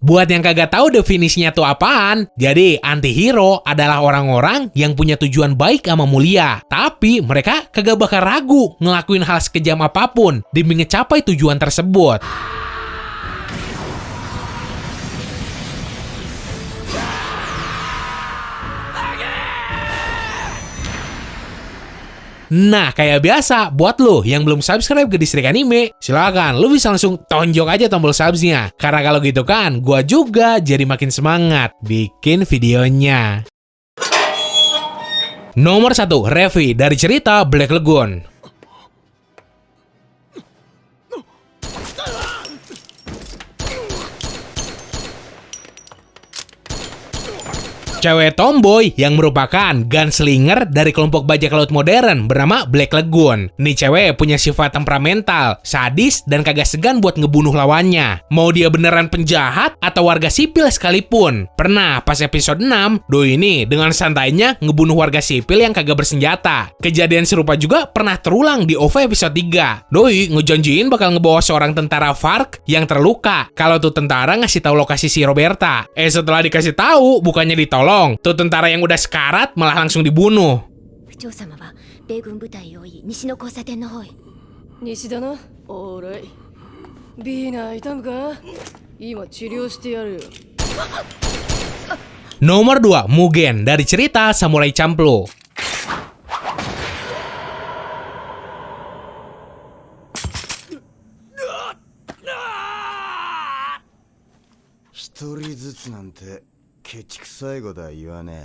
Buat yang kagak tahu definisinya tuh apaan, jadi antihero adalah orang-orang yang punya tujuan baik sama mulia, tapi mereka kagak bakal ragu ngelakuin hal sekejam apapun demi ngecapai tujuan tersebut. Nah, kayak biasa, buat lo yang belum subscribe ke Distrik Anime, silakan lo bisa langsung tonjok aja tombol subsnya. Karena kalau gitu kan, gua juga jadi makin semangat bikin videonya. Nomor 1, Revi dari cerita Black Lagoon. Cewek tomboy yang merupakan gunslinger dari kelompok bajak laut modern bernama Black Lagoon. Nih cewek punya sifat temperamental, sadis, dan kagak segan buat ngebunuh lawannya. Mau dia beneran penjahat atau warga sipil sekalipun. Pernah pas episode 6, Doi ini dengan santainya ngebunuh warga sipil yang kagak bersenjata. Kejadian serupa juga pernah terulang di OVA episode 3. Doi ngejanjiin bakal ngebawa seorang tentara FARC yang terluka. Kalau tuh tentara ngasih tahu lokasi si Roberta. Setelah dikasih tahu, bukannya ditolong. Tuh tentara yang udah sekarat malah langsung dibunuh. Nomor 2, Mugen dari cerita Samurai Champloo.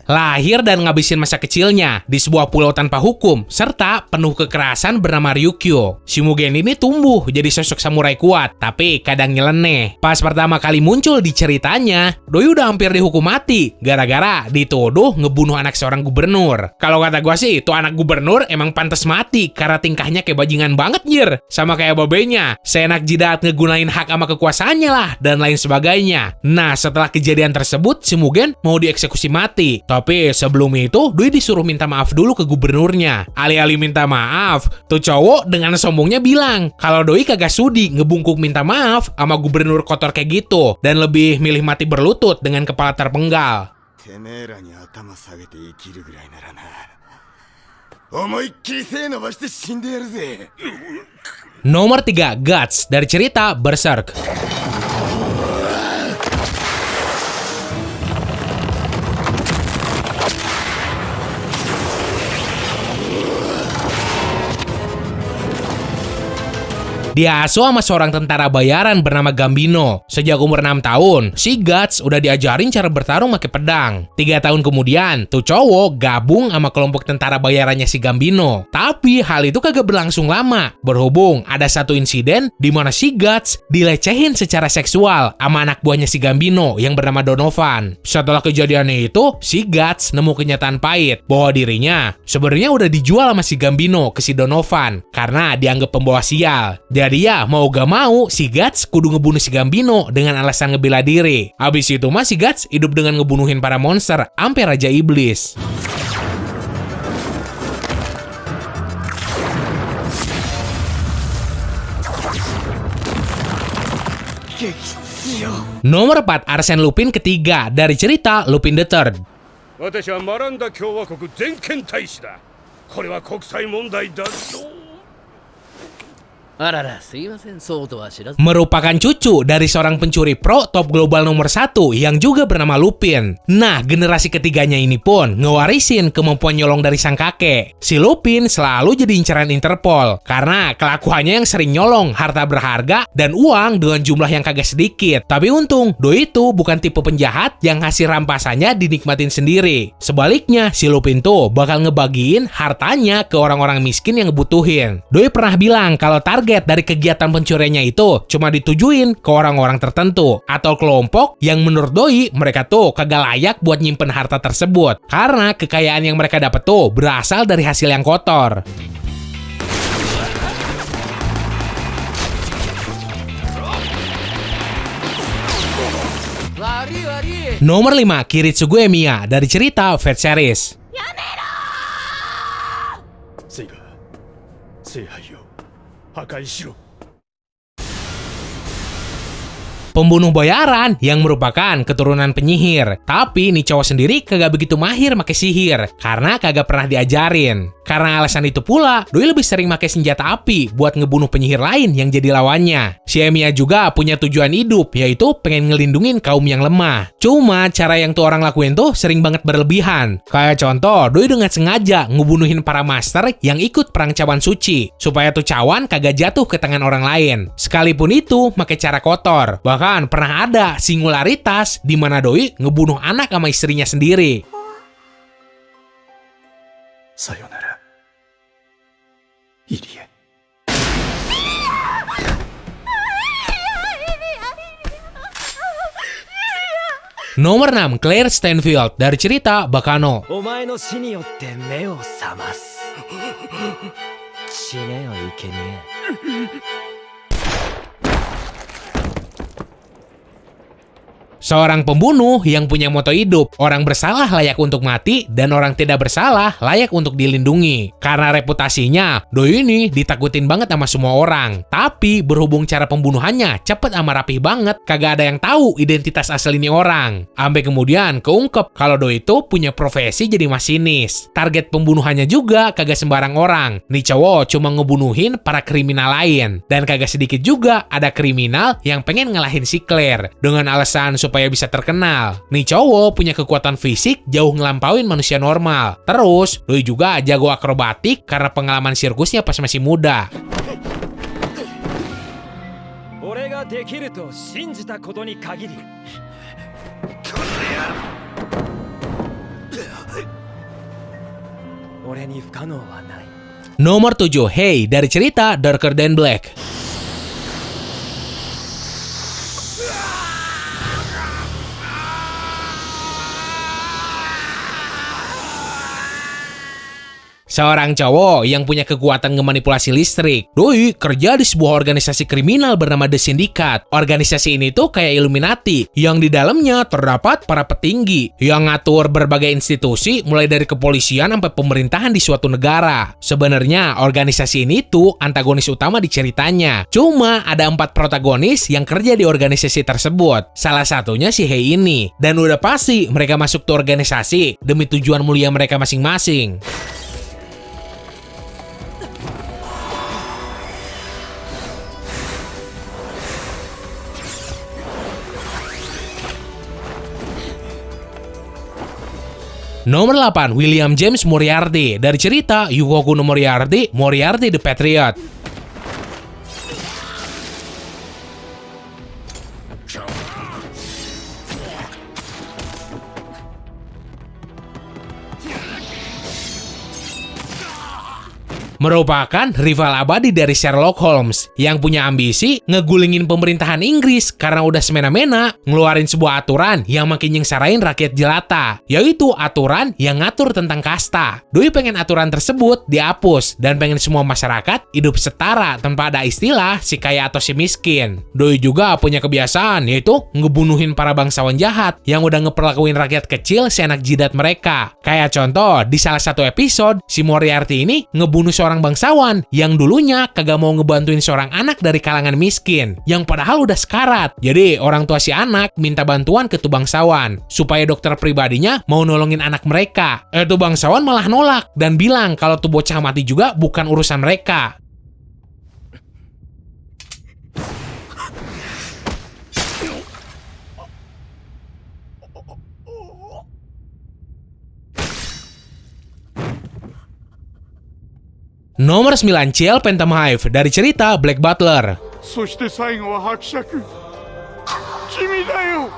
Lahir dan ngabisin masa kecilnya di sebuah pulau tanpa hukum serta penuh kekerasan bernama Ryukyu. Si Mugen ini tumbuh jadi sosok samurai kuat, tapi kadang nyeleneh. Pas pertama kali muncul di ceritanya, Doi udah hampir dihukum mati gara-gara dituduh ngebunuh anak seorang gubernur. Kalau kata gua sih, tuh anak gubernur emang pantas mati karena tingkahnya kayak bajingan banget nyir. Sama kayak babenya, seenak jidat ngegunain hak sama kekuasaannya lah dan lain sebagainya. Nah, setelah kejadian tersebut, si Mugen mau dieksekusi mati. Tapi sebelum itu, Doi disuruh minta maaf dulu ke gubernurnya. Alih-alih minta maaf, tuh cowok dengan sombongnya bilang kalau Doi kagak sudi ngebungkuk minta maaf sama gubernur kotor kayak gitu dan lebih milih mati berlutut dengan kepala terpenggal. Nomor 3, Guts dari cerita Berserk. Diasuh sama seorang tentara bayaran bernama Gambino. Sejak umur 6 tahun, si Guts udah diajarin cara bertarung pakai pedang. 3 tahun kemudian, tuh cowok gabung sama kelompok tentara bayarannya si Gambino. Tapi hal itu kagak berlangsung lama. Berhubung ada satu insiden di mana si Guts dilecehin secara seksual sama anak buahnya si Gambino yang bernama Donovan. Setelah kejadian itu, si Guts nemu kenyataan pahit bahwa dirinya sebenarnya udah dijual sama si Gambino ke si Donovan karena dianggap pembawa sial. Jadi ya, mau gak mau, si Guts kudu ngebunuh si Gambino dengan alasan ngebela diri. Abis itu mah si Guts hidup dengan ngebunuhin para monster, sampai Raja Iblis. Nomor 4, Arsène Lupin ketiga dari cerita Lupin the Third. Merupakan cucu dari seorang pencuri pro top global nomor 1 yang juga bernama Lupin. Nah, generasi ketiganya ini pun ngewarisin kemampuan nyolong dari sang kakek. Si Lupin selalu jadi incaran Interpol karena kelakuannya yang sering nyolong harta berharga dan uang dengan jumlah yang kagak sedikit. Tapi untung, Doi itu bukan tipe penjahat yang hasil rampasannya dinikmatin sendiri. Sebaliknya, si Lupin tuh bakal ngebagiin hartanya ke orang-orang miskin yang ngebutuhin. Doi pernah bilang kalau target dari kegiatan pencuriannya itu cuma ditujuin ke orang-orang tertentu atau kelompok yang menurut Doi mereka tuh kagak layak buat nyimpen harta tersebut karena kekayaan yang mereka dapat tuh berasal dari hasil yang kotor. Nomor 5, Kiritsugu Emiya dari cerita Fate Series. pembunuh bayaran yang merupakan keturunan penyihir. Tapi nih cowok sendiri kagak begitu mahir make sihir karena kagak pernah diajarin. Karena alasan itu pula, Doi lebih sering make senjata api buat ngebunuh penyihir lain yang jadi lawannya. Si Emiya juga punya tujuan hidup, yaitu pengen ngelindungin kaum yang lemah. Cuma cara yang tuh orang lakuin tuh sering banget berlebihan. Kayak contoh, Doi dengan sengaja ngebunuhin para master yang ikut perang cawan suci, supaya tuh cawan kagak jatuh ke tangan orang lain. Sekalipun itu make cara kotor. Bahkan pernah ada singularitas di mana Doi ngebunuh anak sama istrinya sendiri. Sayonara, Irie. Nomor 6, Claire Stanfield dari cerita Bakano. お前の死によって目を覚ます死ねよいけにえ Seorang pembunuh yang punya moto hidup, orang bersalah layak untuk mati dan orang tidak bersalah layak untuk dilindungi. Karena reputasinya, Doi ini ditakutin banget sama semua orang. Tapi berhubung cara pembunuhannya cepet sama rapih banget, kagak ada yang tahu identitas asli ini orang. Sampai kemudian keungkep kalau Doi itu punya profesi jadi masinis. Target pembunuhannya juga kagak sembarang orang. Nih cowok cuma ngebunuhin para kriminal lain. Dan kagak sedikit juga ada kriminal yang pengen ngalahin si Claire dengan alasan supaya bisa terkenal. Nih cowok punya kekuatan fisik jauh ngelampauin manusia normal. Terus, Doi juga jago akrobatik karena pengalaman sirkusnya pas masih muda. 俺ができると信じたことに限り俺に不可能はない Nomor 7, Hey dari cerita Darker Than Black. Seorang cowok yang punya kekuatan ngemanipulasi listrik. Doi kerja di sebuah organisasi kriminal bernama The Syndicate. Organisasi ini tuh kayak Illuminati, yang di dalamnya terdapat para petinggi yang ngatur berbagai institusi mulai dari kepolisian sampai pemerintahan di suatu negara. Sebenarnya organisasi ini tuh antagonis utama di ceritanya. Cuma ada 4 protagonis yang kerja di organisasi tersebut. Salah satunya si Hei ini. Dan udah pasti mereka masuk tuh organisasi demi tujuan mulia mereka masing-masing. Nomor 8, William James Moriarty dari cerita Yugoku no Moriarty, Moriarty the Patriot. Merupakan rival abadi dari Sherlock Holmes yang punya ambisi ngegulingin pemerintahan Inggris karena udah semena-mena ngeluarin sebuah aturan yang makin nyengsarain rakyat jelata, yaitu aturan yang ngatur tentang kasta. Doi pengen aturan tersebut dihapus dan pengen semua masyarakat hidup setara tanpa ada istilah si kaya atau si miskin. Doi juga punya kebiasaan yaitu ngebunuhin para bangsawan jahat yang udah ngeperlakuin rakyat kecil seenak jidat mereka. Kayak contoh di salah satu episode, si Moriarty ini ngebunuh seorang bangsawan yang dulunya kagak mau ngebantuin seorang anak dari kalangan miskin yang padahal udah sekarat. Jadi orang tua si anak minta bantuan ke tuh bangsawan supaya dokter pribadinya mau nolongin anak mereka. Tuh bangsawan malah nolak dan bilang kalau tuh bocah mati juga bukan urusan mereka. Nomor 9, Ciel Phantom Hive dari cerita Black Butler. そして最後は伯爵君だよ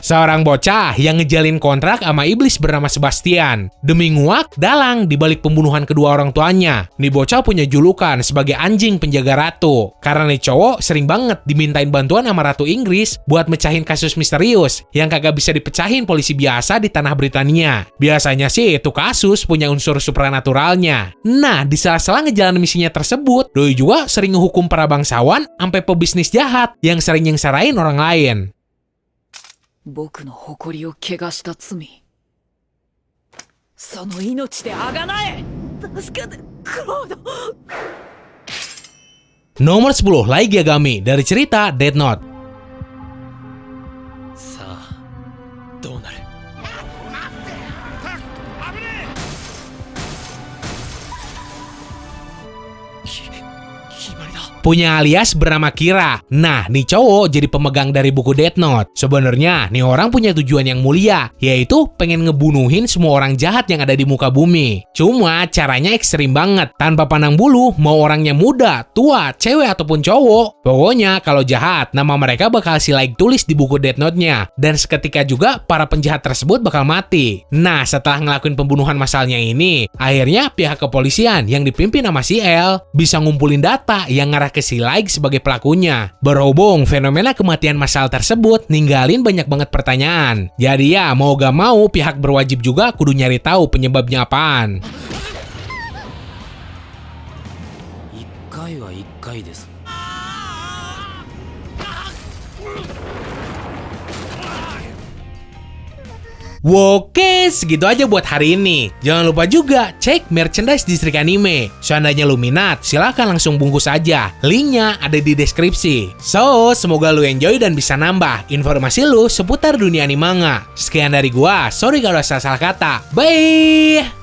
Seorang bocah yang ngejalin kontrak sama iblis bernama Sebastian demi nguak dalang di balik pembunuhan kedua orang tuanya. Nih bocah punya julukan sebagai anjing penjaga ratu karena nih cowok sering banget dimintain bantuan sama Ratu Inggris buat mecahin kasus misterius yang kagak bisa dipecahin polisi biasa di tanah Britania. Biasanya sih itu kasus punya unsur supranaturalnya. Nah, di sela-sela ngejalanin misinya tersebut, Doi juga sering ngehukum para bangsawan sampai pebisnis jahat yang sering nyengsarain orang lain. 僕の誇りを汚した罪、その命であがなえ。助けてクロード。Nomor 10, Light Yagami dari cerita Death Note. さあどうなる。 Punya alias bernama Kira. Nah, nih cowok jadi pemegang dari buku Death Note. Sebenarnya, nih orang punya tujuan yang mulia, yaitu pengen ngebunuhin semua orang jahat yang ada di muka bumi. Cuma caranya ekstrim banget, tanpa pandang bulu, mau orangnya muda, tua, cewek ataupun cowok. Pokoknya kalau jahat, nama mereka bakal si Light tulis di buku Death Note-nya. Dan seketika juga para penjahat tersebut bakal mati. Nah, setelah ngelakuin pembunuhan massalnya ini, akhirnya pihak kepolisian yang dipimpin sama si L bisa ngumpulin data yang ngarah ke si Light sebagai pelakunya. Berhubung fenomena kematian massal tersebut ninggalin banyak banget pertanyaan. Jadi ya mau gak mau pihak berwajib juga kudu nyari tahu penyebabnya apaan. 一回は一回です。 Oke, segitu aja buat hari ini. Jangan lupa juga cek merchandise Distrik Anime. Seandainya lu minat, silahkan langsung bungkus aja. Linknya ada di deskripsi. So, semoga lu enjoy dan bisa nambah informasi lu seputar dunia animanga. Sekian dari gua, sorry kalau salah kata. Bye!